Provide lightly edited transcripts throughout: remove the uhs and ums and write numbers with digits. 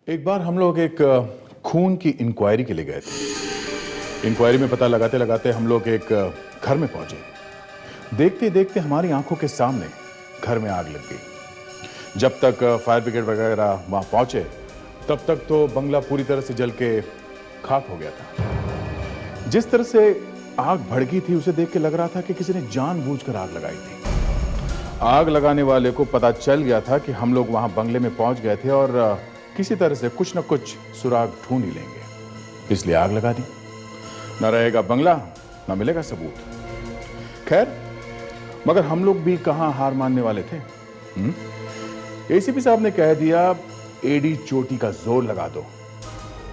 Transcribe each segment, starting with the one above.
एक बार हम लोग एक खून की इंक्वायरी के लिए गए थे। इंक्वायरी में पता लगाते लगाते हम लोग एक घर में पहुंचे। देखते देखते हमारी आंखों के सामने घर में आग लग गई। जब तक फायर ब्रिगेड वगैरह वहां पहुंचे तब तक तो बंगला पूरी तरह से जल के खाक हो गया था। जिस तरह से आग भड़की थी उसे देख के लग रहा था कि किसी ने जानबूझकर आग लगाई थी। आग लगाने वाले को पता चल गया था कि हम लोग वहां बंगले में पहुंच गए थे और किसी तरह से कुछ न कुछ सुराग ढूंढ ही लेंगे, इसलिए आग लगा दी। न रहेगा बंगला न मिलेगा सबूत। खैर, मगर हम लोग भी कहां हार मानने वाले थे। एसीपी साहब ने कह दिया, एडी चोटी का जोर लगा दो,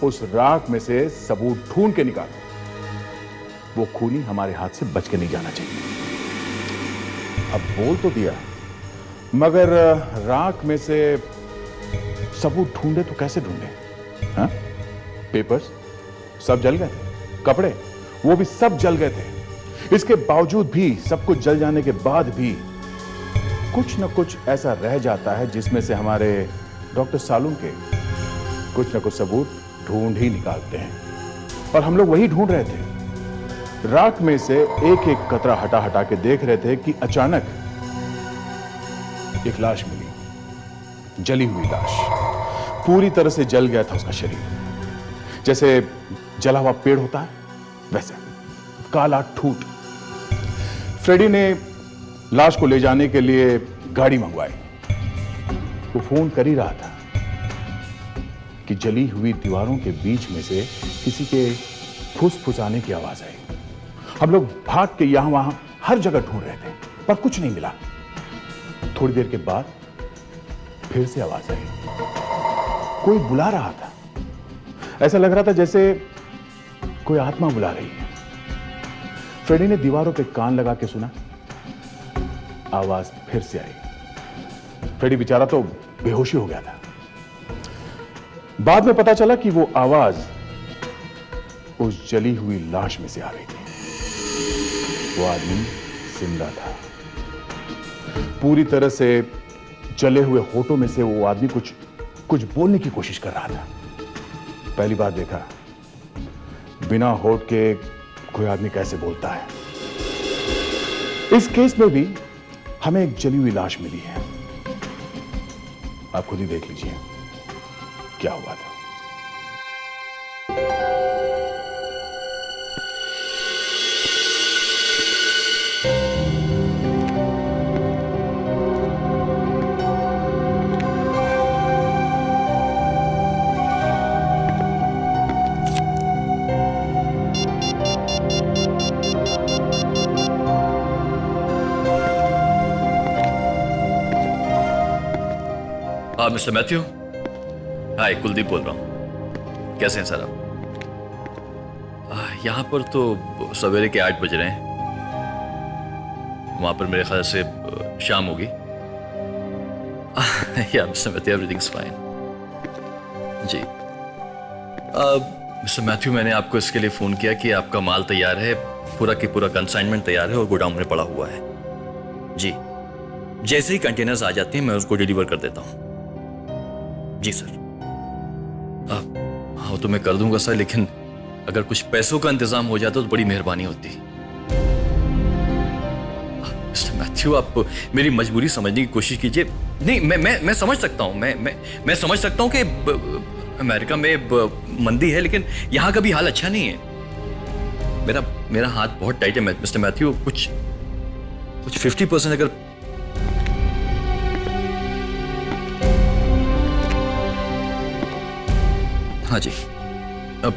उस राख में से सबूत ढूंढ के निकालो। वो खूनी हमारे हाथ से बच के नहीं जाना चाहिए। अब बोल तो दिया, मगर राख में से सबूत ढूंढे तो कैसे ढूंढे? हाँ? पेपर्स सब जल गए थे, कपड़े वो भी सब जल गए थे। इसके बावजूद भी, सब कुछ जल जाने के बाद भी कुछ न कुछ ऐसा रह जाता है जिसमें से हमारे डॉक्टर सालूम के कुछ न कुछ सबूत ढूंढ ही निकालते हैं। और हम लोग वही ढूंढ रहे थे। राख में से एक एक कतरा हटा हटा के देख रहे थे कि अचानक एक लाश मिली, जली हुई लाश। पूरी तरह से जल गया था उसका शरीर, जैसे जला हुआ पेड़ होता है वैसे, काला ठूठ। फ्रेडी ने लाश को ले जाने के लिए गाड़ी मंगवाई। वो फोन कर ही रहा था कि जली हुई दीवारों के बीच में से किसी के फुसफुसाने की आवाज आई। हम लोग भाग के यहां वहां हर जगह ढूंढ रहे थे, पर कुछ नहीं मिला। थोड़ी देर के बाद फिर से आवाज आई, कोई बुला रहा था। ऐसा लग रहा था जैसे कोई आत्मा बुला रही है। फ्रेडी ने दीवारों पे कान लगा के सुना, आवाज फिर से आई। फ्रेडी बेचारा तो बेहोशी हो गया था। बाद में पता चला कि वो आवाज उस जली हुई लाश में से आ रही थी। वो आदमी जिंदा था। पूरी तरह से जले हुए होठों में से वो आदमी कुछ बोलने की कोशिश कर रहा था। पहली बार देखा, बिना होठ के कोई आदमी कैसे बोलता है। इस केस में भी हमें एक जली हुई लाश मिली है। आप खुद ही देख लीजिए क्या हुआ था। मिस्टर मैथ्यू, हाय, कुलदीप बोल रहा हूँ। कैसे हैं सर आप? यहाँ पर तो सवेरे के 8 बज रहे हैं। वहाँ पर मेरे ख्याल से शाम होगी। या मिस्टर मैथ्यू, एवरीथिंग्स फाइन। जी मिस्टर मैथ्यू, मैंने आपको इसके लिए फ़ोन किया कि आपका माल तैयार है, पूरा की पूरा कंसाइनमेंट तैयार है और गोडाउन में पड़ा हुआ है। जी, जैसे ही कंटेनर्स आ जाते हैं मैं उसको डिलीवर कर देता हूँ। जी सर। हाँ तो मैं कर दूंगा सर, लेकिन अगर कुछ पैसों का इंतजाम हो जाता तो बड़ी मेहरबानी होती। मिस्टर मैथ्यू, आप मेरी मजबूरी समझने की कोशिश कीजिए। नहीं, मैं समझ सकता हूँ, मैं समझ सकता हूँ कि अमेरिका में मंदी है, लेकिन यहाँ का भी हाल अच्छा नहीं है। मेरा हाथ बहुत टाइट है मिस्टर मैथ्यू। कुछ 50% अगर हाँ जी। अब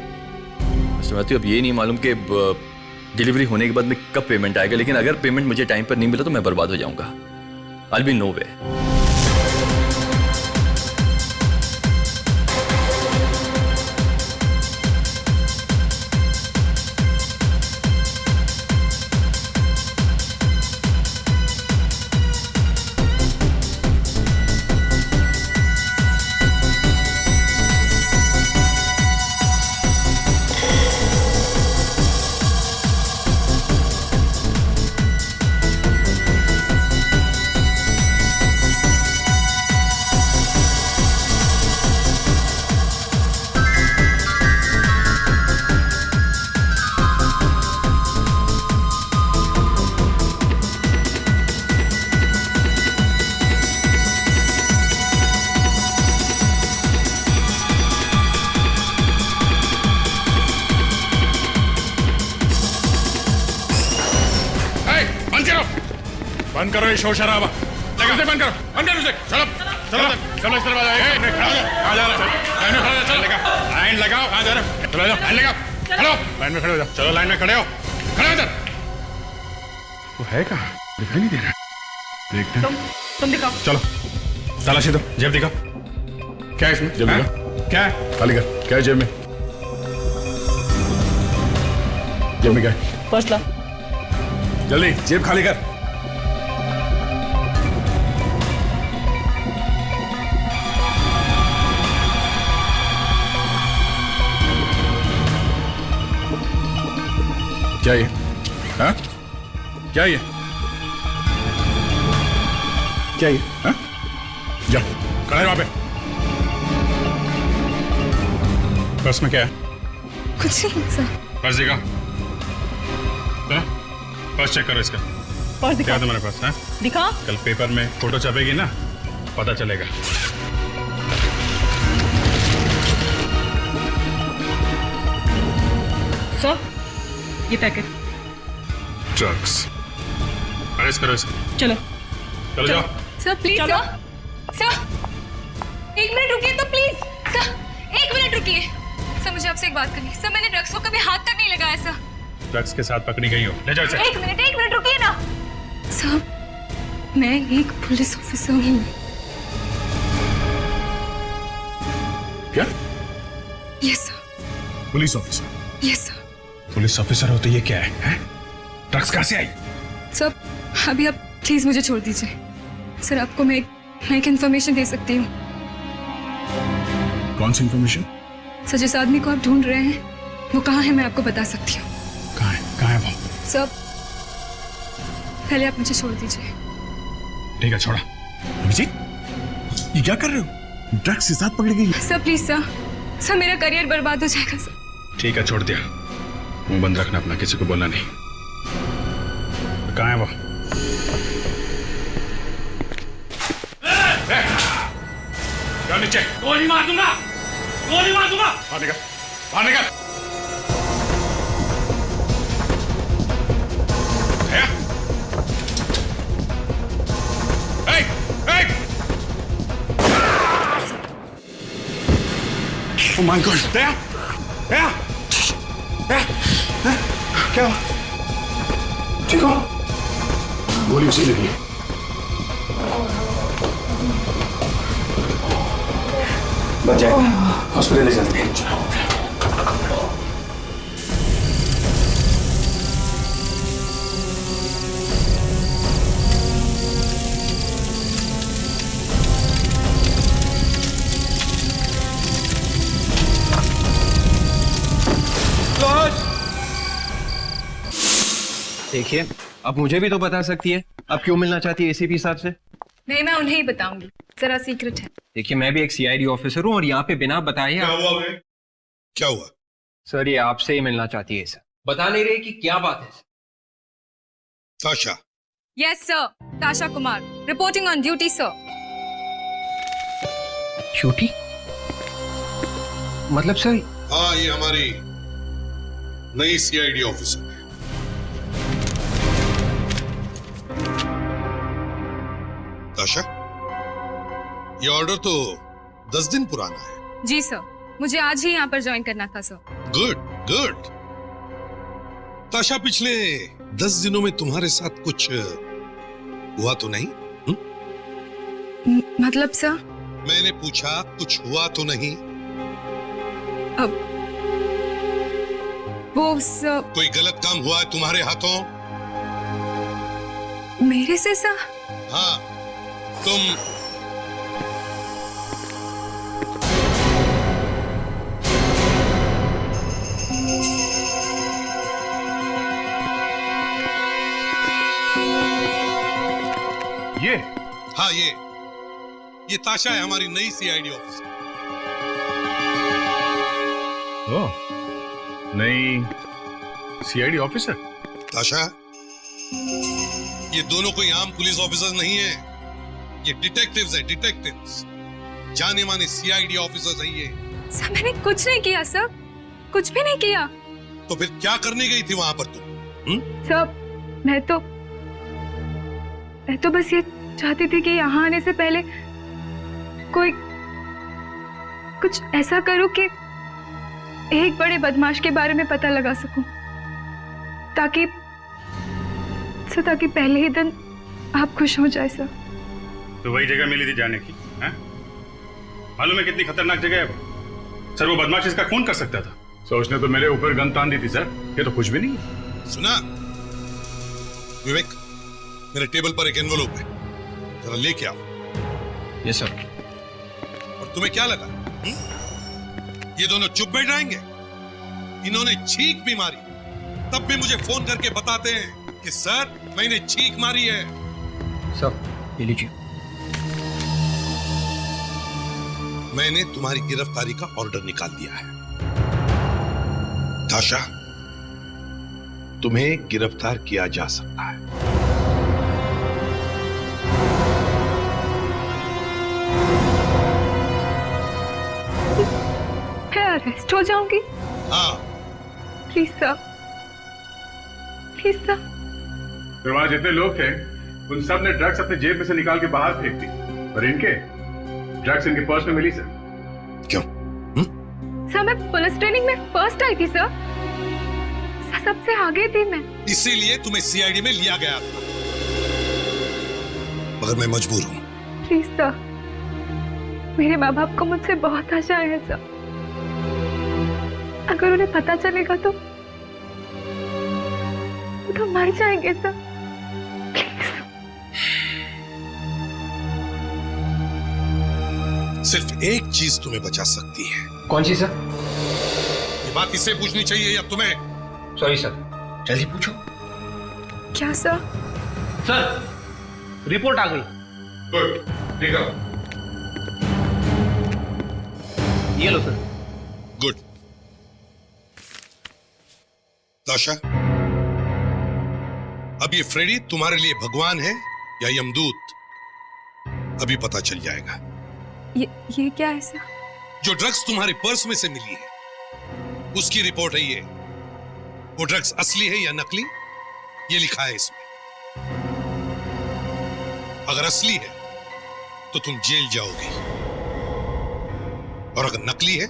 मिस्टर मैथ्यू, अब ये नहीं मालूम कि डिलीवरी होने के बाद में कब पेमेंट आएगा, लेकिन अगर पेमेंट मुझे टाइम पर नहीं मिला तो मैं बर्बाद हो जाऊंगा। I'll be nowhere। बंद करो ये शोर शराबा। उसे बंद करो, बंद करो उसे। चलो चलो चलो इस तरफ आ जाओ। कहाँ जा रहे हो? चल लाइन लगाओ। कहाँ जा रहे हो? चलो लाइन लगाओ। खड़ो, लाइन में खड़े हो जाओ। चलो लाइन में खड़े हो, खड़े हो इधर। वो है कहाँ? दिखाई नहीं दे रहा। देखते हैं। तुम दिखाओ। चलो तलाशी दो, जेब दिखाओ। क्या है इसमें? जेब दिखाओ। क्या है? खाली कर। क्या है जेब में? जेब में क्या है? पर्स ला। जल्दी जेब खाली कर। क्या ये? हाँ? क्या ये? क्या ये? हाँ? जा, खड़ा है वहां पे। पर्स में क्या है? कुछ नहीं सर। पर्स दिखा। चलो, पर्स चेक करो इसका। पर्स दिखा। क्या है तुम्हारे पास? हाँ? दिखा। कल पेपर में फोटो छपेगी ना, पता चलेगा। सर, ये पैकेट। ड्रग्स। अरेस्ट करो इसको। चलो। चलो जाओ। सर प्लीज चलो। सर 1 मिनट रुकिए तो प्लीज। सर 1 मिनट रुकिए। सर मुझे आपसे एक बात करनी है। सर मैंने ड्रग्स को कभी हाथ तक नहीं लगाया सर। ड्रग्स के साथ पकड़ी गई हो, ले जाओ इसे। 1 मिनट रुकिए ना। सर मैं एक पुलिस ऑफिसर हूँ। क्या? Yes sir. Police officer? Yes sir. Police officer हो तो ये क्या है? हैं? ड्रग्स कहाँ से आई? सर अभी आप प्लीज मुझे छोड़ दीजिए। सर आपको मैं एक इन्फॉर्मेशन दे सकती हूँ। कौन सी इन्फॉर्मेशन? सर जिस आदमी को आप ढूंढ रहे हैं वो कहाँ है मैं आपको बता सकती हूँ। कहाँ है? कहाँ है वो? सर पहले आप मुझे छोड़ दीजिए। ठीक है, छोड़ा। अभिजीत, ये क्या कर रहे हो? ड्रग्स के साथ पकड़ी गई। सर प्लीज सर मेरा करियर बर्बाद हो जाएगा सर। ठीक है, छोड़ दिया। मुंह बंद रखना अपना, किसी को बोलना नहीं। कहाँ है वो? जाओ नीचे। गोली मार दूंगा, गोली मार दूंगा। बाहर निकल, बाहर निकल। Oh my God! Dea! क्या हुआ? ठीक हो? गोली उसी लगी है। बच जाएगा। हॉस्पिटल ले चलते हैं। देखिए, अब मुझे भी तो बता सकती है आप क्यों मिलना चाहती है एसीपी साहब से। नहीं मैं उन्हें ही बताऊंगी, जरा सीक्रेट है। देखिए, मैं भी एक सीआईडी ऑफिसर हूँ और यहाँ पे बिना बताए क्या हुआ बे? क्या हुआ? सर ये आपसे ही मिलना चाहती है सर। बता नहीं रहे कि क्या बात है। ताशा, यस सर, ताशा Kumar reporting on duty sir. Duty? मतलब सर? हाँ, ये हमारी नई सीआईडी ऑफिसर है। ताशा, ये ऑर्डर तो 10 दिन पुराना है। जी सर, मुझे आज ही यहाँ पर ज्वाइन करना था सर। Good good. ताशा, पिछले 10 दिनों में तुम्हारे साथ कुछ हुआ तो नहीं? मतलब सर? मैंने पूछा कुछ हुआ तो नहीं? अब वो सर। कोई गलत काम हुआ है तुम्हारे हाथों? मेरे से सर? हाँ, तुम ये? हाँ, ये ताशा है, हमारी नई सीआईडी ऑफिसर। ओह, नई सीआईडी ऑफिसर? ताशा, ये दोनों कोई आम पुलिस ऑफिसर नहीं है, ये डिटेक्टिव्स है, डिटेक्टिव्स। जाने माने सीआईडी ऑफिसर्स है ये। सर मैंने कुछ नहीं किया सर, कुछ भी नहीं किया। तो फिर क्या करने गई थी वहां पर तुम? सर मैं तो मैं तो बस ये चाहती थी कि यहाँ आने से पहले कोई कुछ ऐसा करूं कि एक बड़े बदमाश के बारे में पता लगा सकूं, ताकि पहले ही दिन आप खुश हो जाए सर। तो वही जगह मिली थी जाने की, हैं? मालूम है कितनी खतरनाक जगह है वो? सर वो बदमाश इसका खून कर सकता था। सर उसने तो मेरे ऊपर गन तान दी थी सर, ये तो कुछ भी नहीं है। सुना विवेक, मेरे टेबल पर एक एनवलप है, जरा लेके आओ। Yes sir. और तुम्हें क्या लगा ये दोनों चुप बैठ जाएंगे? इन्होंने छींक भी मारी, तब भी मुझे फोन करके बताते हैं कि सर मैंने छींक मारी है। सर ये लीजिए। मैंने तुम्हारी गिरफ्तारी का ऑर्डर निकाल दिया है। ताशा, तुम्हें गिरफ्तार किया जा सकता है। मैं अरेस्ट हो जाऊंगी? हाँ। Please sir, please sir. फिर वहां जितने लोग थे उन सब ने ड्रग्स अपने जेब में से निकाल के बाहर फेंक दी, और इनके ड्रग्स इनके पर्स में मिली सर। क्यों? सर मैं पुलिस ट्रेनिंग में फर्स्ट आई थी सर, सबसे आगे थी मैं। इसीलिए तुम्हें सीआईडी में लिया गया था, मगर मैं मजबूर हूं। प्लीज सर, मेरे माँ बाप को मुझसे बहुत आशा है सर, अगर उन्हें पता चलेगा तो वो तो मर जाएंगे सर। सिर्फ एक चीज तुम्हें बचा सकती है। कौन सी सर? ये बात इससे पूछनी चाहिए या तुम्हें? सॉरी सर, जल्दी पूछो। क्या सर? सर रिपोर्ट आ गई। गुड, ठीक है। ये लो सर। गुड। ताशा, अब ये फ्रेडी तुम्हारे लिए भगवान है या यमदूत, अभी पता चल जाएगा। ये क्या है सर? जो ड्रग्स तुम्हारे पर्स में से मिली है उसकी रिपोर्ट है ये। वो ड्रग्स असली है या नकली, ये लिखा है इसमें। अगर असली है तो तुम जेल जाओगे, और अगर नकली है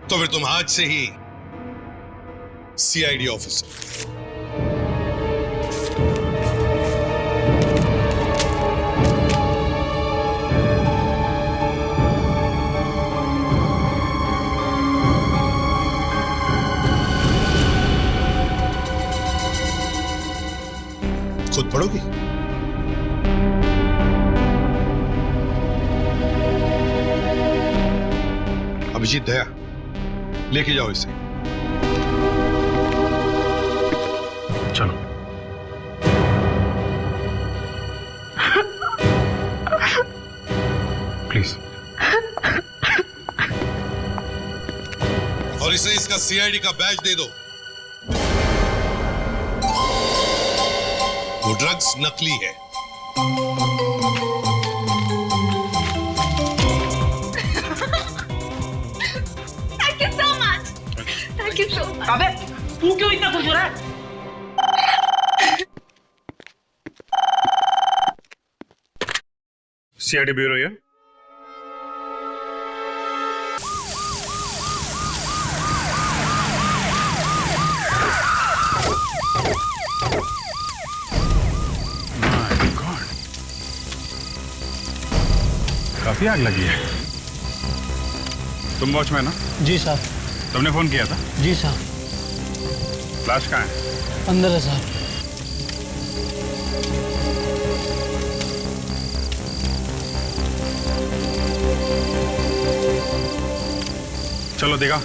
तो फिर तुम आज से ही सीआईडी ऑफिसर। खुद पढ़ोगी? अभिजीत, दया, लेके जाओ इसे। चलो। प्लीज। और इसे इसका सीआईडी का बैज दे दो। वो ड्रग्स नकली है। Thank you so much, thank you so much. अबे तू क्यों इतना खुश हो रहा है? सीआईडी ब्यूरो ये। काफी आग लगी है। तुम वॉचमैन ना? जी साहब। तुमने फोन किया था? जी साहब। फ्लैश कहाँ है? अंदर है साहब। चलो दिखा।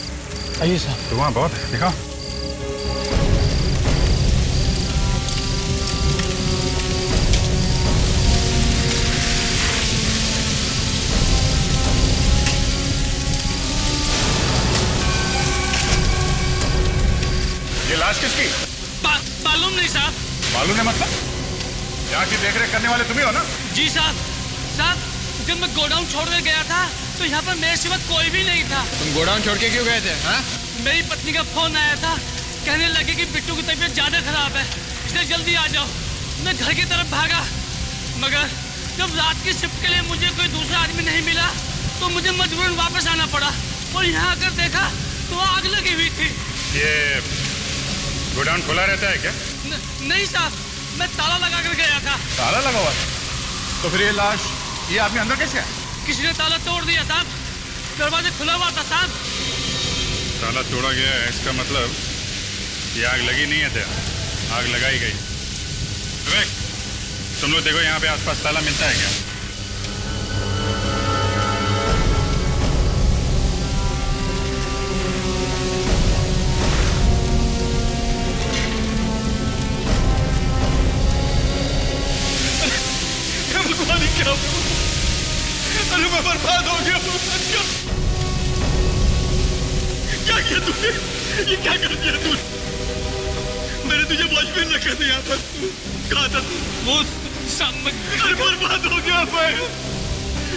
आइए साहब। तो वहाँ बहुत है, दिखा। ये लाश किसकी? मालूम नहीं साहब। मालूम है मतलब? यहाँ की देखरेख करने वाले तुम्ही हो ना? जी साहब। साहब जब मैं गोडाउन छोड़कर गया था तो यहाँ पर मेरे सिवा कोई भी नहीं था। तुम गोडाउन छोड़ के क्यों गए थे? हाँ? मेरी पत्नी का फोन आया था, कहने लगे कि बिट्टू की तबीयत ज्यादा खराब है, इसलिए जल्दी आ जाओ। मैं घर की तरफ भागा, मगर जब रात की शिफ्ट के लिए मुझे कोई दूसरा आदमी नहीं मिला तो मुझे मजबूरन वापस आना पड़ा और यहाँ आकर देखा तो आग लगी हुई थी। ये गोडाउन खुला रहता है क्या? नहीं साहब, मैं ताला लगा कर गया था। ताला लगा हुआ था? तो फिर ये लाश, ये आदमी अंदर कैसे आया? किसी ने ताला तोड़ दिया साहब, दरवाजा खुला हुआ था साहब। ताला तोड़ा गया है, इसका मतलब ये आग लगी नहीं है तेरा, आग लगाई गई। विवेक, तुम लोग देखो यहाँ पे आसपास ताला मिलता है क्या? क्या अरे मैं बर्बाद हो गया। क्या किया तूने? ये क्या कर दिया तूने? मैंने तुझे वॉचमैन रखा था यहाँ पर, कहा था वो शाम। अरे बर्बाद हो गया मैं,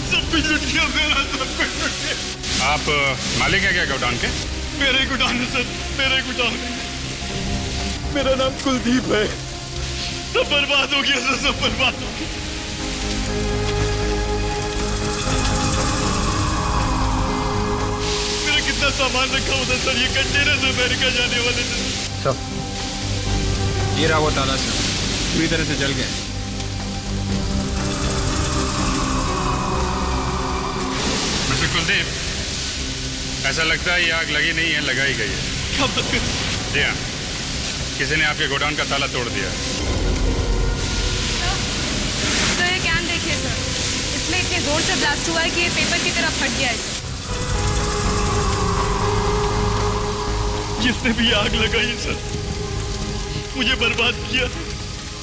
सब कुछ लुट गया मेरा, सब कुछ लुट गया। आप मालिक है क्या गोडाउन के? मेरे गोडाउन है सर, मेरे गोडाउन। मेरा नाम कुलदीप है। सब बर्बाद हो गया सर, सब बर्बाद हो गया। मेरा कितना सामान रखा हुआ था सर, ये कंटेनर से अमेरिका जाने वाले थे। सब ये रहा वो ताला से पूरी तरह से जल गया। मिस्टर कुलदीप, ऐसा लगता है ये आग लगी नहीं है, लगाई गई है। क्या बात कर? जी हाँ, किसी ने आपके गोडाउन का ताला तोड़ दिया है। सर ये कैन देखिए सर, इसमें इतने जोर से ब्लास्ट हुआ है कि ये पेपर की तरफ फट गया है सर। जिसने भी आग लगाई सर, मुझे बर्बाद किया,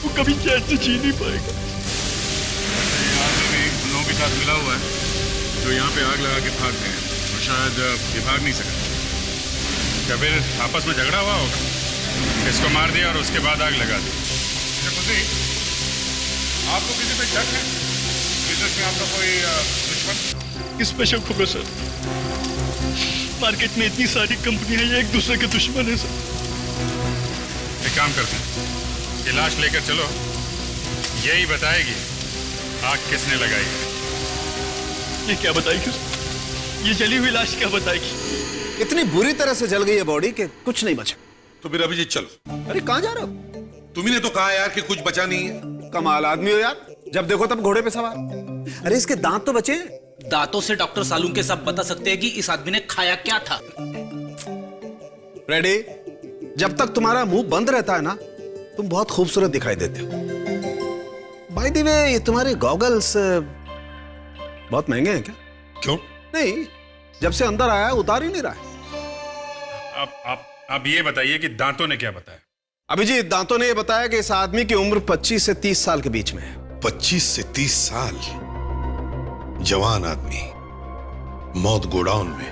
वो कभी चैन से जी नहीं पाएगा। आदमी भी उन लोगों के साथ मिला हुआ है जो यहाँ पे आग लगा के भाग गए हैं और शायद ये भाग नहीं सका। या फिर आपस में झगड़ा हुआ होगा, इसको मार दिया और उसके बाद आग लगा दी। आपको किसी पे शक है? बिजनेस में आपका कोई दुश्मन? किस पे शक होगा सर? मार्केट में इतनी सारी कंपनियां हैं, एक दूसरे के दुश्मन है सर। एक काम करते हैं, ये लाश लेकर चलो, यही बताएगी आग किसने लगाई है। ये क्या बताएगी? ये जली हुई लाश क्या बताएगी? इतनी बुरी तरह से जल गई है बॉडी कि कुछ नहीं बचा। तो फिर अभिजीत चलो। अरे कहाँ जा रहे हो? तुम्ही तो कहा यार कि कुछ बचा नहीं है। कमाल आदमी हो यार, जब देखो तब घोड़े पे सवार। अरे इसके दांत तो बचे हैं। दांतों से डॉक्टर सालूंके साहब बता सकते हैं कि इस आदमी ने खाया क्या था। रेडी? जब तक तुम्हारा मुंह बंद रहता है ना, तुम बहुत खूबसूरत दिखाई देते हो। बाय द वे, ये तुम्हारे गॉगल्स बहुत महंगे हैं क्या? क्यों? नहीं, जब से अंदर आया उतार ही नहीं रहा है। आप ये बताइए कि दांतों ने क्या बताया? अभिजीत, दांतों ने ये बताया कि इस आदमी की उम्र 25 से 30 साल के बीच में है। 25 से 30 साल, जवान आदमी, मौत गोडाउन में,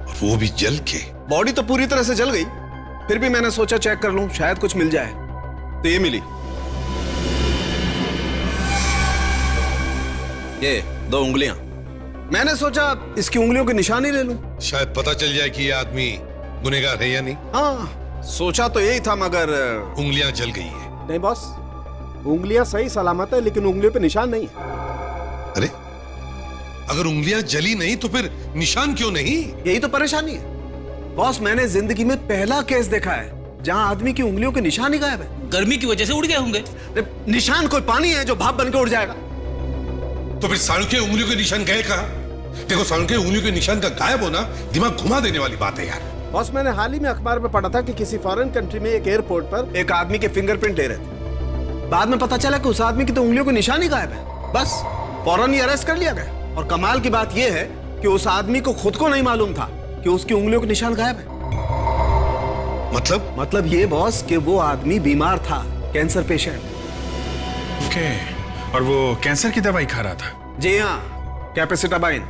और वो भी जल के। बॉडी तो पूरी तरह से जल गई, फिर भी मैंने सोचा चेक कर लूं, शायद कुछ मिल जाए। तो ये मिली, ये 2 उंगलियां। मैंने सोचा इसकी उंगलियों के निशान ही ले लूं, शायद पता चल जाए कि ये आदमी गुनहगार है या नहीं। हाँ, सोचा तो यही था, मगर उंगलियां जल गई है। नहीं बॉस, उंगलियां सही सलामत है, लेकिन उंगलियों पे निशान नहीं है। अरे, अगर उंगलियां जली नहीं तो फिर निशान क्यों नहीं? यही तो परेशानी है बॉस। मैंने जिंदगी में पहला केस देखा है जहां आदमी की उंगलियों के निशान ही गायब है। गर्मी की वजह से उड़ गए होंगे। निशान कोई पानी है जो भाप बन के उड़ जाएगा? तो फिर सालू के उंगलियों के निशान गए कहां? देखो, सालू के उंगलियों के निशान का गायब होना दिमाग घुमा देने वाली बात है यार। बॉस, मैंने हाल ही में अखबार में पढ़ा था कि किसी फॉरेन कंट्री में एक एयरपोर्ट पर एक आदमी के फिंगरप्रिंट ले रहे थे। बाद में पता चला कि उस आदमी की तो उंगलियों के निशान ही गायब है। बस फौरन ही अरेस्ट कर लिया गया। और कमाल की बात यह है कि उस आदमी को खुद को नहीं मालूम था कि उसकी उंगलियों के निशान गायब है। मतलब ये बॉस कि वो आदमी बीमार था, कैंसर पेशेंट। ओके, और वो कैंसर की दवाई खा रहा था? जी हाँ, कैपेसिटाबाइन।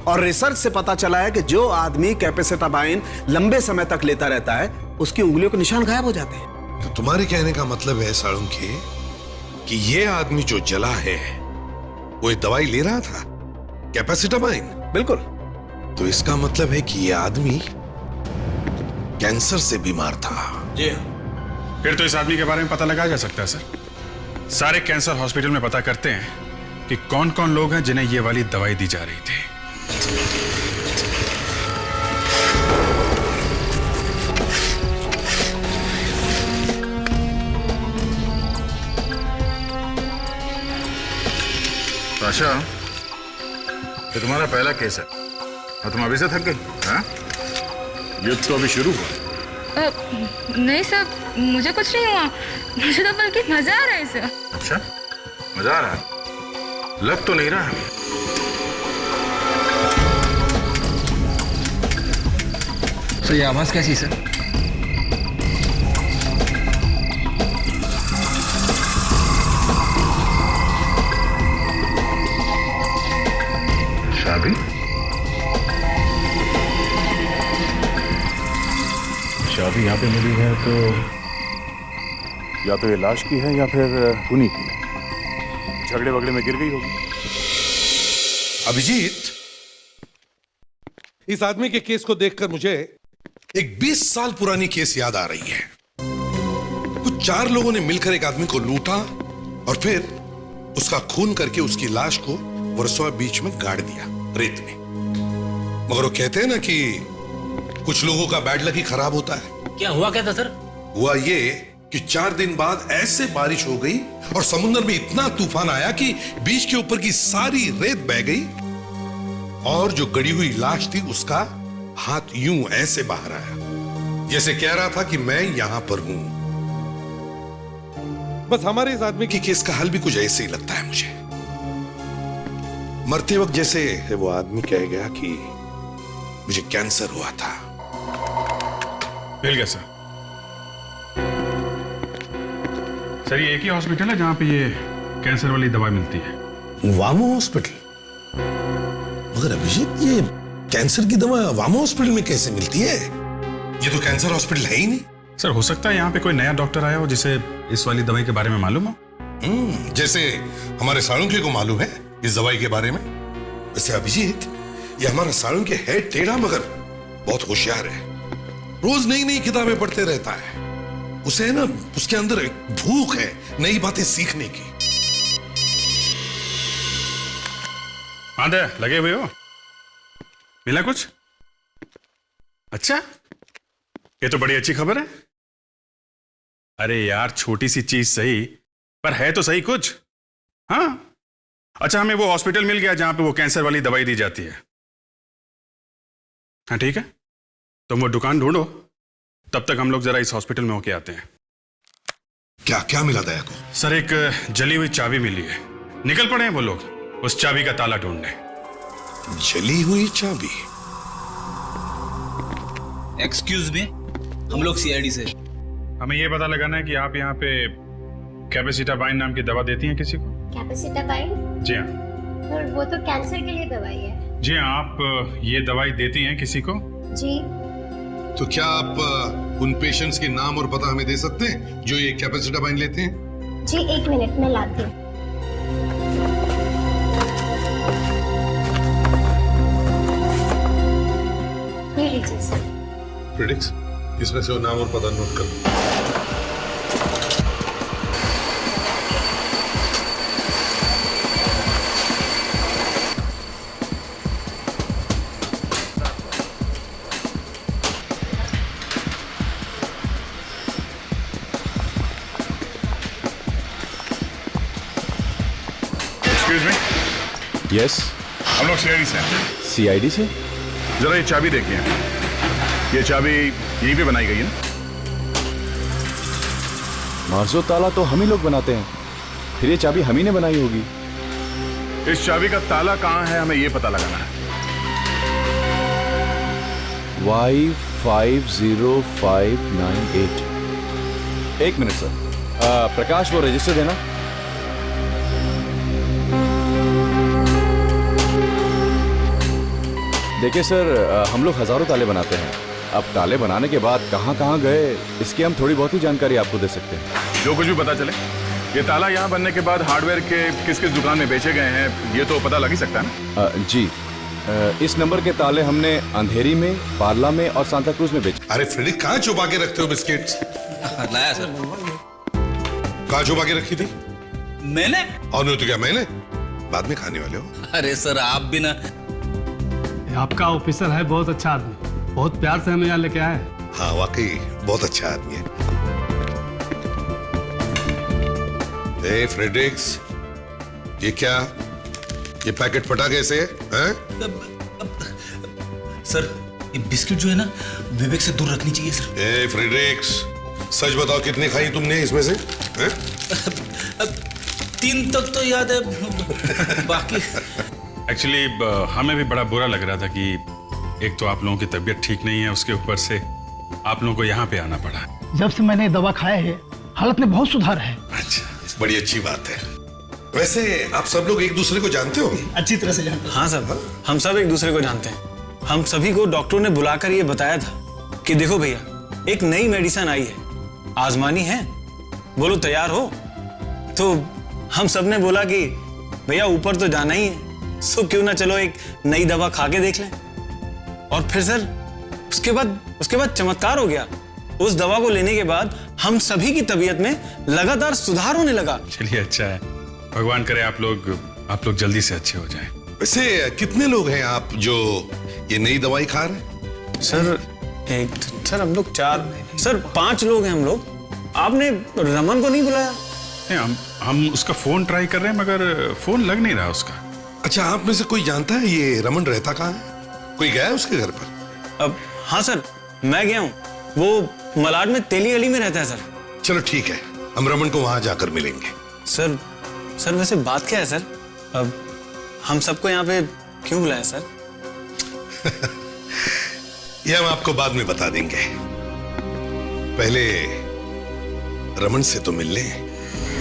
और रिसर्च से पता चला है कि जो आदमी कैपेसिटाबाइन लंबे समय तक लेता रहता है, उसकी उंगलियों के निशान गायब हो जाते हैं। तो तुम्हारे कहने का मतलब है साळुंखे कि ये आदमी जो जला है वो एक दवाई ले रहा था, कैपेसिटाबाइन? बिल्कुल। तो इसका मतलब है कि ये आदमी कैंसर से बीमार था। जी हाँ। फिर तो इस आदमी के बारे में पता लगाया जा सकता है सर। सारे कैंसर हॉस्पिटल में पता करते हैं कि कौन कौन लोग हैं जिन्हें ये वाली दवाई दी जा रही थी। आशा, ये तुम्हारा पहला केस है और तुम अभी से थक गई? हाँ? युद्ध तो अभी शुरू हुआ। नहीं सर, मुझे कुछ नहीं हुआ, मुझे तो बल्कि मजा आ रहा है सर। अच्छा, मजा आ रहा है? लग तो नहीं रहा है। सर ये आवाज कैसी सर? चाबी? चाबी यहाँ पे मिली है तो या तो ये लाश की है या फिर उन्हीं की। झगड़े वगड़े में गिर गई होगी। अभिजीत, इस आदमी के केस को देखकर मुझे एक 20 साल पुरानी केस याद आ रही है। कुछ 4 लोगों ने मिलकर एक आदमी को लूटा और फिर उसका खून करके उसकी लाश को वर्सोवा बीच में गाड़ दिया, रेत में। मगर वो कहते हैं ना कि कुछ लोगों का बैड लक ही खराब होता है। क्या हुआ क्या था सर? हुआ ये कि 4 दिन बाद ऐसे बारिश हो गई और समुद्र में इतना तूफान आया कि बीच के ऊपर की सारी रेत बह गई और जो गड़ी हुई लाश थी उसका हाथ यूं ऐसे बाहर आया, जैसे कह रहा था कि मैं यहां पर हूं। बस हमारे इस आदमी की केस का हल भी कुछ ऐसे ही लगता है मुझे। मरते वक्त जैसे वो आदमी कह गया कि मुझे कैंसर हुआ था। मिल गया सर। सर ये एक ही हॉस्पिटल है जहां पे ये कैंसर वाली दवाई मिलती है? वामो हॉस्पिटल? मगर अभिजीत, ये कैंसर की दवा वामो हॉस्पिटल में कैसे मिलती है? ये तो कैंसर हॉस्पिटल है ही नहीं। सर हो सकता है यहाँ पे कोई नया डॉक्टर आया हो जिसे इस वाली दवाई के बारे में मालूम हो। जैसे हमारे साळुंखे को मालूम है इस दवाई के बारे में। वैसे अभिजीत, ये हमारा साळुंखे है टेढ़ा मगर बहुत होशियार है। रोज नई नई किताबें पढ़ते रहता है। उसे है ना, उसके अंदर एक भूख है नई बातें सीखने की। आंधे लगे हुए हो? मिला कुछ? अच्छा, ये तो बड़ी अच्छी खबर है। अरे यार, छोटी सी चीज सही पर है तो सही कुछ। हाँ अच्छा, हमें वो हॉस्पिटल मिल गया जहां पे वो कैंसर वाली दवाई दी जाती है। हाँ ठीक है, तुम वो दुकान ढूंढो, तब तक हम लोग जरा इस हॉस्पिटल में होके आते हैं। क्या क्या मिला दया को? सर एक जली हुई चाबी मिली है। निकल पड़े हैं वो लोग उस चाबी का ताला ढूंढने। जली हुई चाबी? एक्सक्यूज मी, हम लोग सीआईडी से। हमें ये पता लगाना है कि आप यहाँ पे कैपेसिटाबाइन नाम की दवा देती हैं किसी को? कैपेसिटाबाइन? जी हाँ। और वो तो कैंसर के लिए दवाई है। जी हाँ, आप ये दवाई देती हैं किसी को? जी। तो क्या आप उन पेशेंट्स के नाम और पता हमें दे सकते हैं जो ये कैपेसिटाबाइन लेते हैं? जी 1 मिनट में लाती हूँ। ये लीजिए सर। प्रेडिक्स, इसमें से वो नाम और पता नोट कर। Excuse me. यस। हम लोग सीआईडी से हैं। सीआईडी से? जरा ये चाबी देखिए। ये चाबी यहीं पे बनाई गई है ना? मार्जो ताला तो हम ही लोग बनाते हैं, फिर ये चाबी हम ही ने बनाई होगी। इस चाबी का ताला कहाँ है हमें ये पता लगाना है। Y50598। एक मिनट सर। प्रकाश, वो रजिस्टर देना। देखिए सर, हम लोग हजारों ताले बनाते हैं। अब ताले बनाने के बाद कहाँ कहाँ गए, इसकी हम थोड़ी बहुत ही जानकारी आपको दे सकते हैं। जो कुछ भी पता चले, ये ताला यहाँ बनने के बाद हार्डवेयर के किस किस दुकान में बेचे गए हैं ये तो पता लग ही सकता है ना? जी। इस नंबर के ताले हमने अंधेरी में, पार्ला में और सांता क्रूज में बेचे। अरे फ्रेडी, कहाँ छुपा के रखते हो बिस्किट्स? लाया सर। कहाँ छुपा के रखी थी? मैंने? और नहीं तो क्या मैंने? बाद में खाने वाले हो। अरे सर आप भी ना। आपका ऑफिसर है बहुत अच्छा आदमी, बहुत प्यार से हमें यहाँ लेके आए। हाँ वाकई बहुत अच्छा आदमी है। ए फ्रेडरिक्स, ये क्या? ये पैकेट फटा कैसे हैं? सर ये बिस्किट जो है ना विवेक से दूर रखनी चाहिए सर। ए फ्रेडरिक्स, सच बताओ कितनी खाई तुमने इसमें से? हैं? 3 तक तो याद है, बाकी एक्चुअली हमें भी बड़ा बुरा लग रहा था कि एक तो आप लोगों की तबीयत ठीक नहीं है, उसके ऊपर से आप लोगों को यहाँ पे आना पड़ा। जब से मैंने दवा खाया है हालत में बहुत सुधार है। अच्छा, बड़ी अच्छी बात है। वैसे आप सब लोग एक दूसरे को जानते हो? अच्छी तरह से जानते हैं। हाँ सर, हम सब एक दूसरे को जानते हैं। हम सभी को डॉक्टरों ने बुलाकर ये बताया था कि देखो भैया, एक नई मेडिसिन आई है, आजमानी है, बोलो तैयार हो? तो हम सब ने बोला कि भैया ऊपर तो जाना ही है, सो क्यों ना चलो एक नई दवा खा के देख लें। और फिर सर उसके बाद चमत्कार हो गया। उस दवा को लेने के बाद हम सभी की तबीयत में लगातार सुधार होने लगा। चलिए अच्छा है, भगवान करे आप लोग जल्दी से अच्छे हो जाएं। वैसे कितने लोग हैं आप जो ये नई दवाई खा रहे हैं? सर हम लोग 5 लोग हैं हम लोग। आपने रमन को नहीं बुलाया? नहीं, हम उसका फोन ट्राई कर रहे हैं मगर फोन लग नहीं रहा उसका। अच्छा, आप में से कोई जानता है ये रमन रहता कहाँ है? कोई गया है उसके घर पर? अब हाँ सर, मैं गया हूँ, वो मलाड में तेली गली में रहता है सर। चलो ठीक है, हम रमन को वहां जाकर मिलेंगे। सर वैसे बात क्या है सर? अब हम सबको यहाँ पे क्यों बुलाया सर? ये हम आपको बाद में बता देंगे, पहले रमन से तो मिल लें।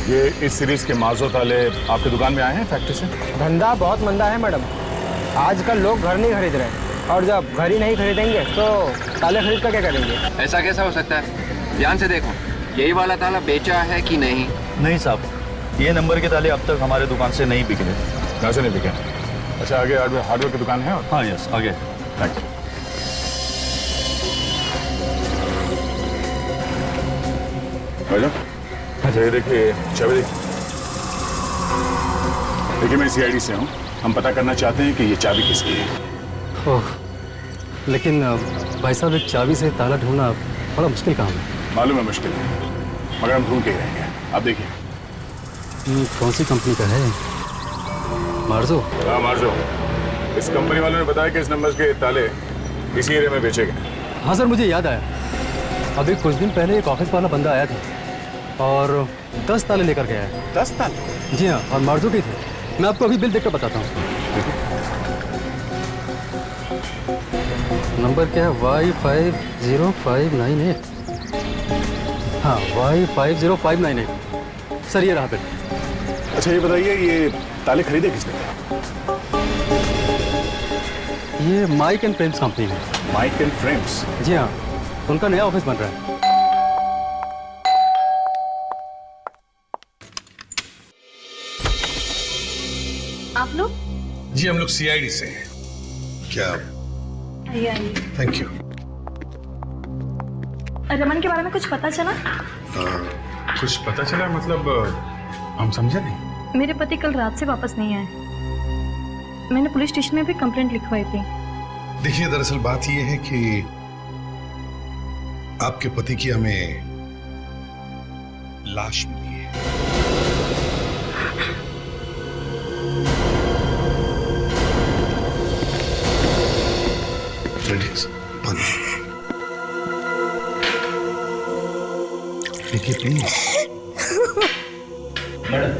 ये इस सीरीज के माजो ताले आपकी दुकान में आए हैं फैक्ट्री से? धंधा बहुत मंदा है मैडम, आजकल लोग घर नहीं खरीद रहे, और जब घर ही नहीं खरीदेंगे तो ताले खरीद कर क्या करेंगे? ऐसा कैसा हो सकता है? ध्यान से देखो, यही वाला ताला बेचा है कि नहीं? नहीं साहब, ये नंबर के ताले अब तक हमारे दुकान से नहीं बिके। कैसे नहीं बिके? अच्छा, आगे हार्डवेयर की दुकान है? हाँ यस, आगे। थैंक्स। अच्छा, ये देखिए चाबी देखिए, मैं सीआईडी से हूँ। हम पता करना चाहते हैं कि ये चाबी किसकी है। ओह, लेकिन भाई साहब एक चाबी से ताला ढूंढना बड़ा मुश्किल काम है। मालूम है मुश्किल है, मगर हम ढूंढ के ही रहेंगे। आप देखिए। कौन सी कंपनी का है? मार्जो? हाँ मार्जो। इस कंपनी वालों ने बताया कि इस नंबर के ताले इसी एरिया में बेचे गए। हाँ सर, मुझे याद आया, अभी कुछ दिन पहले एक ऑफिस वाला बंदा आया था और 10 ताले लेकर गया है। 10 ताले? जी हाँ, और मार्जो के थे। मैं आपको अभी बिल देखकर बताता हूँ। नंबर क्या है? Y50598। हाँ, Y50598। सर ये रहा बिल। अच्छा, ये बताइए, ये ताले खरीदे किसने? ये माइक एंड फ्रेम्स कंपनी है। Mike and Frames? जी हाँ, उनका नया ऑफिस बन रहा है। आप लोग? जी हम लोग सीआईडी से हैं। क्या? आइए। Thank you. रमन के बारे में कुछ पता चला? कुछ पता चला मतलब हम समझे नहीं। मेरे पति कल रात से वापस नहीं आए। मैंने पुलिस स्टेशन में भी कंप्लेंट लिखवाई थी। देखिए, दरअसल बात यह है कि आपके पति की हमें लाश मिली है। देखिए प्लीज। मैडम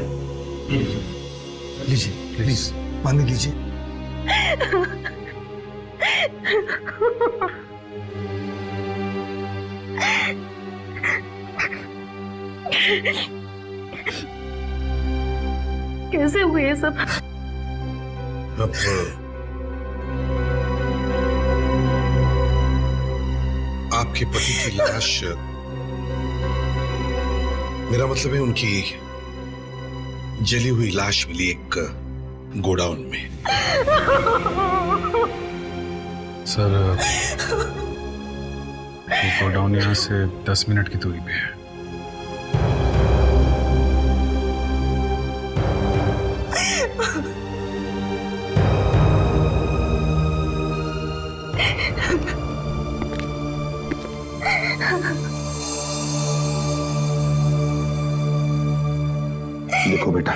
लीजिए, प्लीज पानी लीजिए। कैसे हुए ये सब? अब आपके पति की लाश, मेरा मतलब है उनकी जली हुई लाश मिली एक गोडाउन में। सर गोडाउन यहाँ से 10 मिनट की दूरी पे है। देखो बेटा,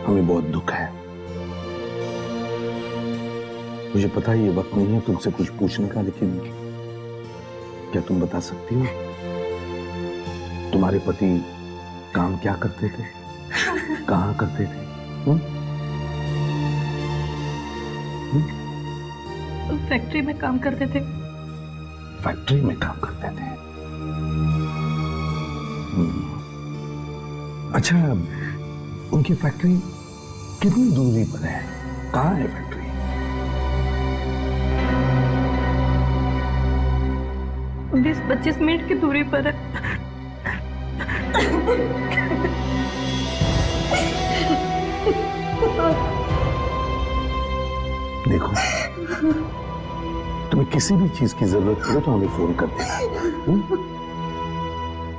हमें बहुत दुख है। मुझे पता है ये वक्त नहीं है तुमसे कुछ पूछने का, लेकिन क्या तुम बता सकती हो तुम्हारे पति काम क्या करते थे, कहाँ करते थे? फैक्ट्री में काम करते थे। फैक्ट्री में काम करते थे। अच्छा, उनकी फैक्ट्री कितनी दूरी पर है? कहाँ है फैक्ट्री? 20-25 मिनट की दूरी पर है। देखो, तुम्हें किसी भी चीज की जरूरत पड़े तो हमें फोन कर देना।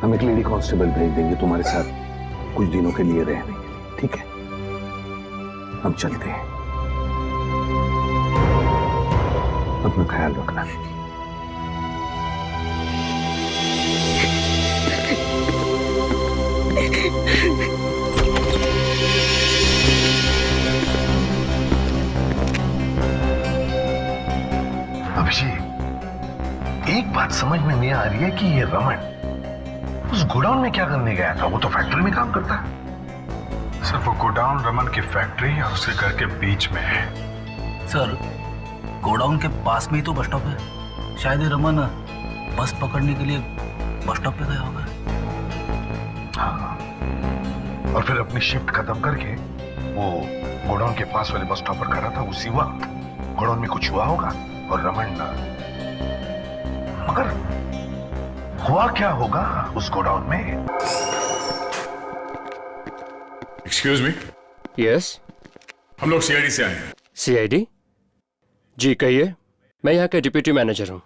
हम एक लेडी कांस्टेबल भेज देंगे तुम्हारे साथ कुछ दिनों के लिए रहने, ठीक है? हम चलते हैं, अपना ख्याल रखना। अभिषेक, एक बात समझ में नहीं आ रही है कि ये रमन उस गोडाउन में क्या करने गया था? वो तो फैक्ट्री में काम करता है। सर, वो गोडाउन रमन की फैक्ट्री और उसके घर के बीच में है। सर, गोडाउन के पास में ही तो बस स्टॉप है। शायद ये रमन बस पकड़ने के लिए बस स्टॉप पे गया होगा। हाँ, और फिर अपनी शिफ्ट खत्म करके वो गोडाउन के पास वाले बस स्टॉप पर खड़ा था। उसी वक्त गोडाउन में कुछ हुआ होगा और रमन, मगर हुआ क्या होगा उस गोडाउन में? Excuse me. यस, हम लोग सीआईडी से आए हैं। सीआईडी? जी कहिए, मैं यहाँ का डिप्यूटी मैनेजर हूँ।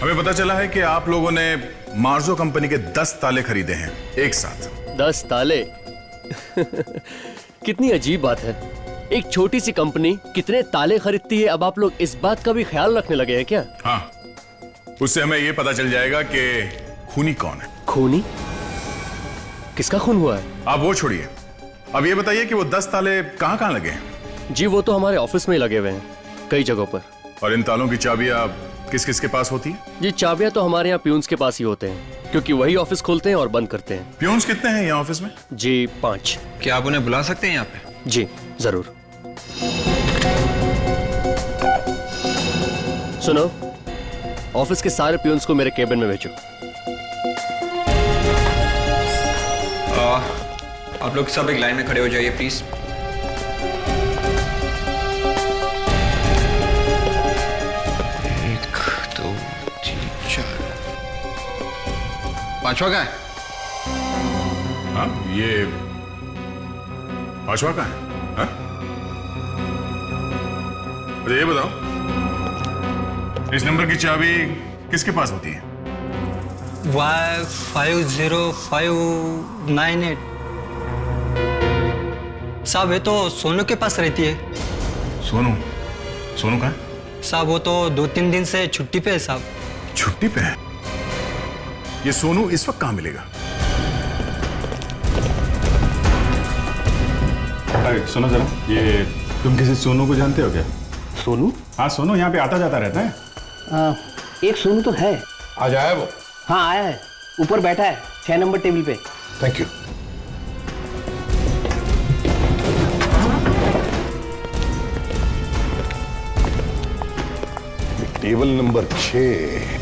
हमें पता चला है कि आप लोगों ने मार्जो कंपनी के 10 ताले खरीदे हैं एक साथ। 10 ताले? कितनी अजीब बात है। एक छोटी सी कंपनी कितने ताले खरीदती है, अब आप लोग इस बात का भी ख्याल रखने लगे हैं क्या? हाँ, उससे हमें यह पता चल जाएगा कि खूनी कौन है। खूनी? किसका खून हुआ है? आप वो छोड़िए, अब ये बताइए कि वो 10 ताले कहाँ कहाँ लगे हैं? जी वो तो हमारे ऑफिस में ही लगे हुए हैं, कई जगहों पर। और इन तालों की चाबियां किस किस के पास होती है? जी चाबियां तो हमारे यहाँ प्यून्स के पास ही होते हैं, क्योंकि वही ऑफिस खोलते हैं और बंद करते हैं। प्यून्स कितने हैं यहाँ ऑफिस में? जी 5। क्या आप उन्हें बुला सकते हैं यहाँ पे? जी जरूर। सुनो, ऑफिस के सारे प्यून्स को मेरे केबिन में भेजो। आप लोग सब एक लाइन में खड़े हो जाइए प्लीज। पांचवा का है? हाँ, ये पांचवा का है? हाँ? अरे ये बताओ, इस नंबर की चाबी किसके पास होती है? Y50598। साहब ये तो सोनू के पास रहती है। सोनू? सोनू कहाँ है? साहब वो तो 2-3 दिन से छुट्टी पे है साहब। छुट्टी पे है? ये सोनू इस वक्त कहाँ मिलेगा? अरे सुनो जरा, ये तुम किसी सोनू को जानते हो क्या? सोनू? हाँ सोनू यहाँ पे आता जाता रहता है। एक सोनू तो है। आज आया वो? हाँ आया है, ऊपर बैठा है 6 नंबर टेबल पे। Thank you. टेबल नंबर 6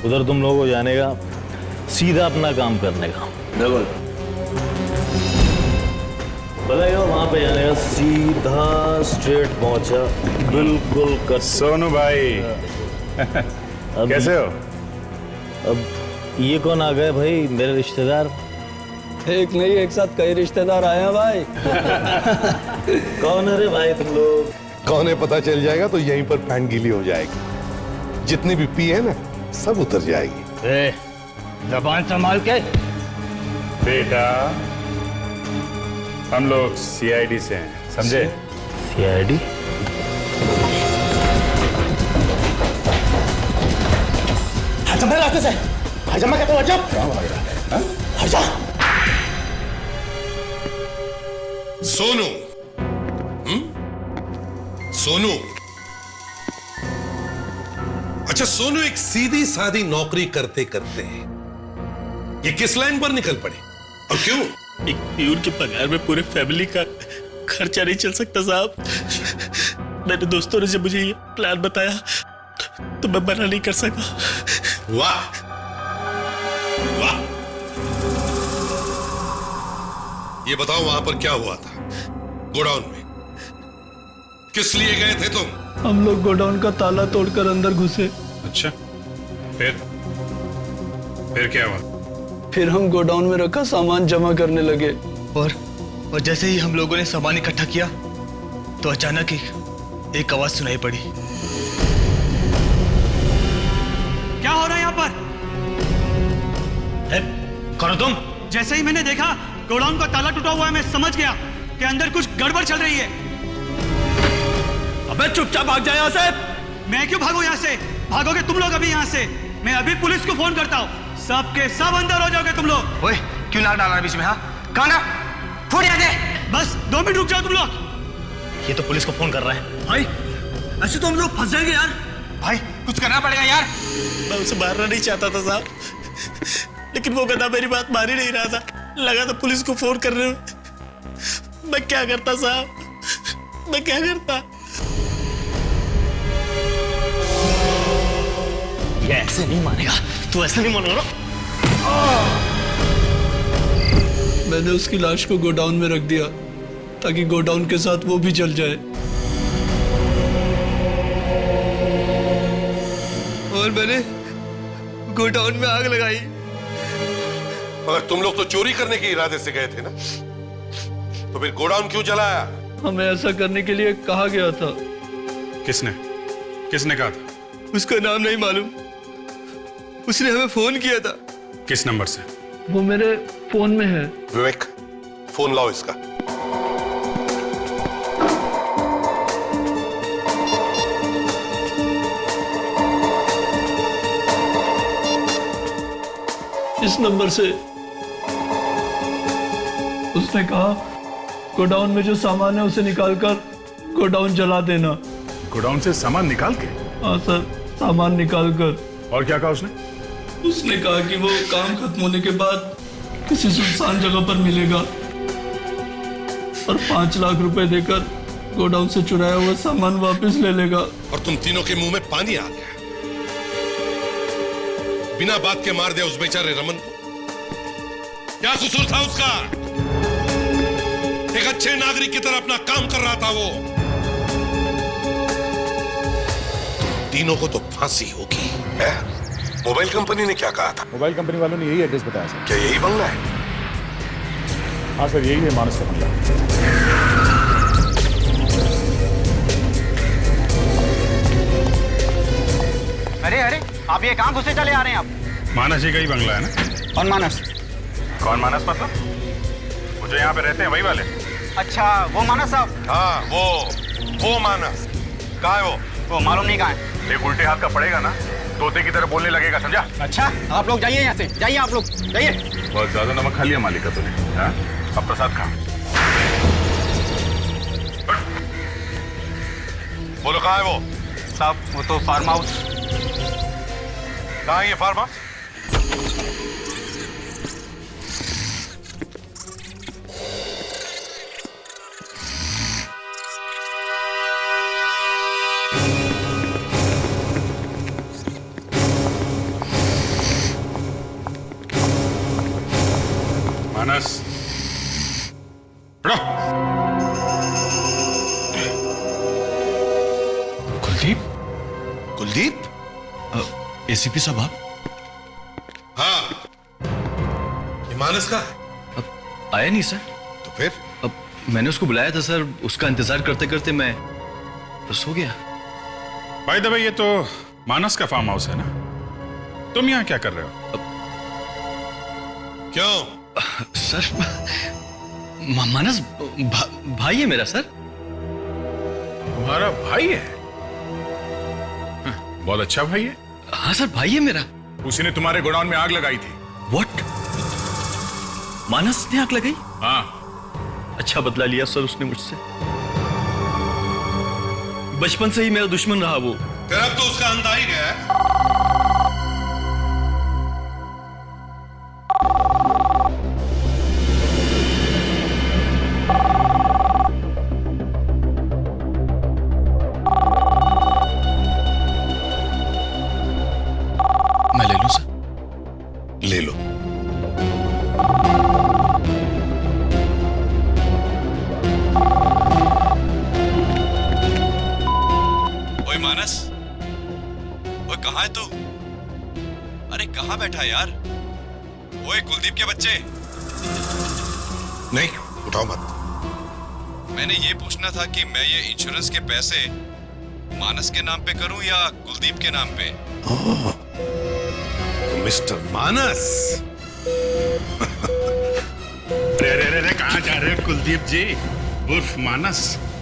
उधर तुम लोगों को जाने का, सीधा अपना काम करने का। बिल्कुल। बताइए वहां पे जाने का, सीधा स्ट्रेट पहुंचा, बिल्कुल कर। सोनू भाई कैसे हो? अब ये कौन आ गए भाई? मेरे रिश्तेदार? एक नहीं, एक साथ कई रिश्तेदार आए हैं भाई। कौन है रे भाई तुम लोग? कौन है पता चल जाएगा तो यहीं पर फैन गीली हो जाएगी। जितनी भी पी है ना सब उतर जाएगी। जबान संभाल के। बेटा, हम लोग सीआईडी से हैं, समझे? सीआईडी? हट जा मेरे रास्ते से, हट जा, मैं कहता हूँ हट जा। कहाँ भाग रहा है? हट जा। सोनू, सोनू, अच्छा सोनू एक सीधी सादी नौकरी करते करते ये किस लाइन पर निकल पड़े और क्यों? एक प्यूर के पगार में पूरे फैमिली का खर्चा नहीं चल सकता साहब। मेरे दोस्तों ने जब मुझे ये प्लान बताया तो मैं मना नहीं कर सका। वाह वाह, ये बताओ वहां पर क्या हुआ था गोडाउन में? किस लिए गए थे तुम? हम लोग गोडाउन का ताला तोड़कर अंदर घुसे। अच्छा, फिर क्या हुआ? फिर हम गोडाउन में रखा सामान जमा करने लगे और जैसे ही हम लोगों ने सामान इकट्ठा किया तो अचानक ही एक आवाज सुनाई पड़ी। क्या हो रहा है यहाँ पर? कौन हो तुम? जैसे ही मैंने देखा गोडाउन का ताला टूटा हुआ है, मैं समझ गया कि अंदर कुछ गड़बड़ चल रही है। अबे चुपचाप भाग जा यहाँ से। मैं क्यों भागूं यहाँ से? भागोगे तुम लोग अभी यहाँ से। मैं अभी पुलिस को फोन करता हूँ, सबके सब अंदर हो जाओगे तुम लोग। ओए, क्यों नाक डाल रहा है बीच में? हाँ, कहाँ ना? फोन यहाँ दे। बस 2 मिनट रुक जाओ तुम लोग। ये तो पुलिस को फोन कर रहा है। भाई ऐसे तो हम लोग फंस जाएंगे यार। भाई कुछ करना पड़ेगा यार। मैं उसे मारना नहीं चाहता था साहब, लेकिन वो गधा मेरी बात मान ही नहीं रहा था। लगा था पुलिस को फोन कर रहे हो। मैं क्या करता साहब, मैं क्या करता? ये ऐसे नहीं मानेगा, तू ऐसे नहीं मानेगा। मैंने उसकी लाश को गोडाउन में रख दिया ताकि गोडाउन के साथ वो भी जल जाए। और मैंने गोडाउन में आग लगाई। मगर तुम लोग तो चोरी करने के इरादे से गए थे ना, तो फिर गोडाउन क्यों जलाया? हमें ऐसा करने के लिए कहा गया था। किसने कहा था? उसका नाम नहीं मालूम, उसने हमें फोन किया था। किस नंबर से? वो मेरे फोन में है। विवेक, फोन लाओ इसका। इस नंबर से उसने कहा गोडाउन में जो सामान है उसे निकालकर गोडाउन जला देना। गोडाउन से सामान निकाल के? हाँ सर, सामान निकालकर। और क्या कहा उसने? उसने कहा कि वो काम खत्म होने के बाद किसी सुनसान जगह पर मिलेगा और 5 लाख रुपए देकर गोडाउन से चुराया हुआ सामान वापस ले लेगा। और तुम तीनों के मुंह में पानी आ गया। बिना बात के मार दिया उस बेचारे रमन को। क्या कसूर था उसका? एक अच्छे नागरिक की तरह अपना काम कर रहा था वो। तीनों को तो फांसी होगी। मोबाइल कंपनी ने क्या कहा था? मोबाइल कंपनी वालों ने यही एड्रेस बताया सर। क्या यही बंगला है? हाँ सर, यही है मानस का बंगला। अरे अरे, आप ये कहाँ घुसे चले आ रहे हैं आप? मानस जी का ही बंगला है ना? कौन मानस? कौन मानस मतलब? वो जो यहाँ पे रहते हैं वही वाले? अच्छा, वो मानस साहब? हाँ, वो मानस। कहाँ है वो मालूम नहीं कहाँ है। एक उल्टे हाथ का पड़ेगा ना, तोते की तरह बोलने लगेगा, समझा? अच्छा, आप लोग जाइए यहाँ से, जाइए आप लोग, जाइए। बहुत ज्यादा नमक खा लिया मालिक का तूने। हाँ? अब प्रसाद खा। बोलो कहाँ है वो? साहब, वो तो फार्म हाउस। कहाँ है ये फार्म हाउस? मानस, कुलदीप? कुलदीप? एसीपी साहब आप? हाँ, ये मानस का है। अब आया नहीं सर। तो फिर? अब मैंने उसको बुलाया था सर, उसका इंतजार करते करते मैं बस हो गया। भाई दबा, ये तो मानस का फार्म हाउस है ना? तुम यहाँ क्या कर रहे हो? क्यों? सर मानस भाई है मेरा सर। तुम्हारा भाई है? बहुत अच्छा भाई है। हाँ सर भाई है मेरा। उसी ने तुम्हारे गोडाउन में आग लगाई थी। व्हाट? मानस ने आग लगाई? हाँ। अच्छा बदला लिया सर उसने मुझसे। बचपन से ही मेरा दुश्मन रहा वो। फिर अब तो उसका अंत आ ही गया है। मैं ले लूं सर? ले लो। ओए मानस, ओए कहाँ है तू? अरे कहाँ बैठा है यार? ओए कुलदीप के बच्चे। नहीं, उठाओ मत। मैंने ये पूछना था कि मैं ये इंश्योरेंस के पैसे मानस के नाम पे करूं या कुलदीप के नाम पे? मिस्टर मानस। रे कहाँ जा रहे हो कुलदीप जी उर्फ मानस?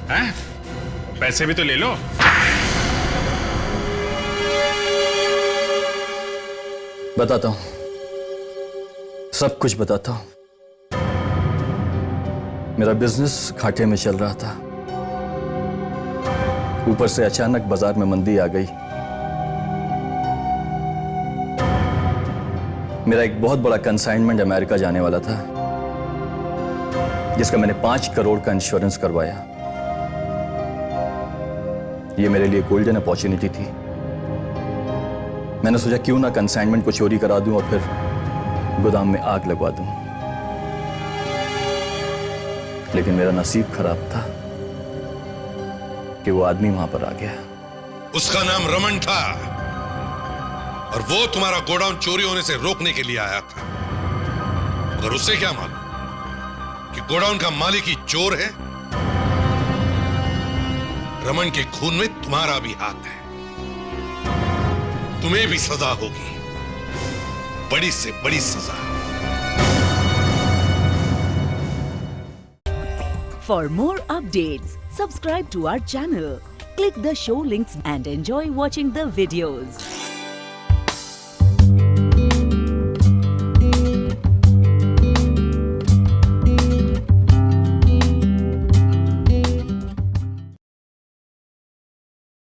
हैं? पैसे भी तो ले लो। बताता हूं, सब कुछ बताता हूं। मेरा बिजनेस घाटे में चल रहा था। ऊपर से अचानक बाजार में मंदी आ गई। मेरा एक बहुत बड़ा कंसाइनमेंट अमेरिका जाने वाला था, जिसका मैंने 5 करोड़ का इंश्योरेंस करवाया। ये मेरे लिए गोल्डन अपॉर्चुनिटी थी। मैंने सोचा क्यों ना कंसाइनमेंट को चोरी करा दूं और फिर गोदाम में आग लगवा दूं। लेकिन मेरा नसीब खराब था कि वो आदमी वहां पर आ गया। उसका नाम रमन था और वो तुम्हारा गोडाउन चोरी होने से रोकने के लिए आया था। मगर उससे क्या मालूम कि गोडाउन का मालिक ही चोर है। रमन के खून में तुम्हारा भी हाथ है। तुम्हें भी सजा होगी, बड़ी से बड़ी सजा। For more updates, subscribe to our channel, click the show links and enjoy watching the videos.